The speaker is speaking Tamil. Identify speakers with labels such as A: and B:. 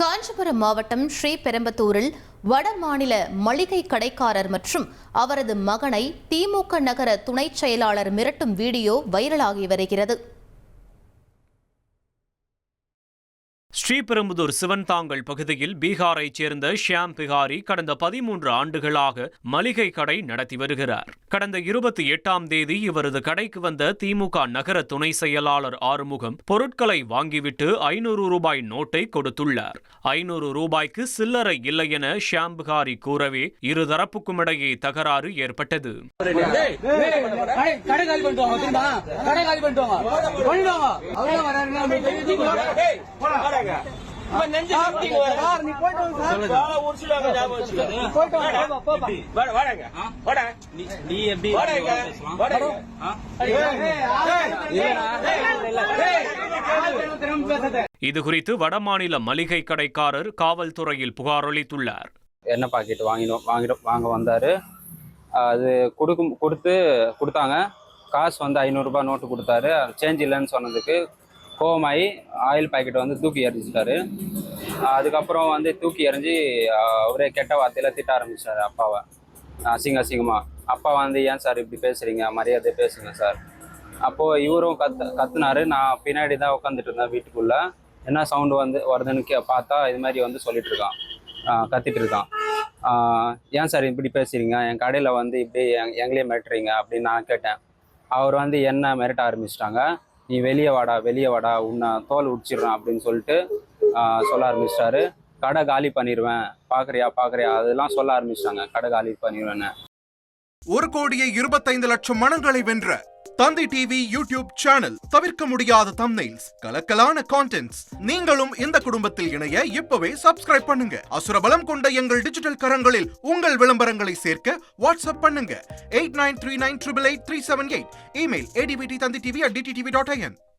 A: காஞ்சிபுரம் மாவட்டம் ஸ்ரீபெரும்புதூரில் வட மாநில மளிகை கடைக்காரர் மற்றும் அவரது மகனை திமுக நகர துணைச் செயலாளர் மிரட்டும் வீடியோ வைரலாகி வருகிறது.
B: ஸ்ரீபெரும்புதூர் சிவன்தாங்கல் பகுதியில் பீகாரைச் சேர்ந்த ஷியாம் பிகாரி கடந்த 13 ஆண்டுகளாக மளிகை கடை நடத்தி வருகிறார். கடந்த 28ஆம் தேதி இவரது கடைக்கு வந்த திமுக நகர துணை செயலாளர் ஆறுமுகம் பொருட்களை வாங்கிவிட்டு 500 ரூபாய் நோட்டை கொடுத்துள்ளார். 500 ரூபாய்க்கு சில்லறை இல்லை என ஷியாம் பிகாரி கூறவே இருதரப்புக்கும் இடையே தகராறு ஏற்பட்டது. இதுகுறித்து வடமாநில மளிகை கடைக்காரர் காவல்துறையில் புகார் அளித்துள்ளார்.
C: எண்ணெய் பாக்கெட் வாங்க வந்தாரு. அது கொடுத்தாங்க. காசு 500 ரூபாய் நோட்டு கொடுத்தாரு. சேஞ்ச் இல்லைன்னு சொன்னதுக்கு கோவமாயி ஆயில் பாக்கெட் தூக்கி எறிஞ்சிட்டாரு. அதுக்கப்புறம் தூக்கி எறிஞ்சி அவரே கெட்ட வார்த்தையில திட்ட ஆரம்பிச்சாரு அப்பாவை, அசிங்கமா. அப்பா ஏன் சார் இப்படி பேசுறீங்க, மரியாதை பேசுங்க சார். அப்போ இவரும் கத்துனாரு. நான் பின்னாடி தான் உட்காந்துட்டு இருந்தேன் வீட்டுக்குள்ள. என்ன சவுண்டு வருதுன்னு பார்த்தா இது மாதிரி சொல்லிட்டு இருக்கான், கத்திட்டு இருக்கான். ஏன் சார் இப்படி பேசுறீங்க, என் கடையில் இப்படி எங்களே மிரட்டுறீங்க அப்படின்னு நான் கேட்டேன். அவர் என்ன மிரட்ட ஆரம்பிச்சிட்டாங்க. நீ வெளியே வாடா, உன்னை தோல் உடிச்சிடுறான் அப்படின்னு சொல்லிட்டு சொல்ல ஆரம்பிச்சிட்டாரு. கடை காலி பண்ணிடுவேன், பாக்குறியா அதெல்லாம் சொல்ல ஆரம்பிச்சிட்டாங்க. கடை காலி பண்ணிடுவேன்னு.
D: 1,25,00,000 மனங்களை வென்ற தந்தி டிவி யூடியூப் சேனல். தவிர்க்க முடியாத தம்ப்நெயில்ஸ், கலக்கலான கான்டென்ட்ஸ். நீங்களும் இந்த குடும்பத்தில் இணைய இப்பவே சப்ஸ்கிரைப் பண்ணுங்க. அசுரபலம் கொண்ட எங்கள் டிஜிட்டல் கரங்களில் உங்கள் விளம்பரங்களை சேர்க்க வாட்ஸ்அப் பண்ணுங்க. 8939888378. Email advttanditv@dttv.in.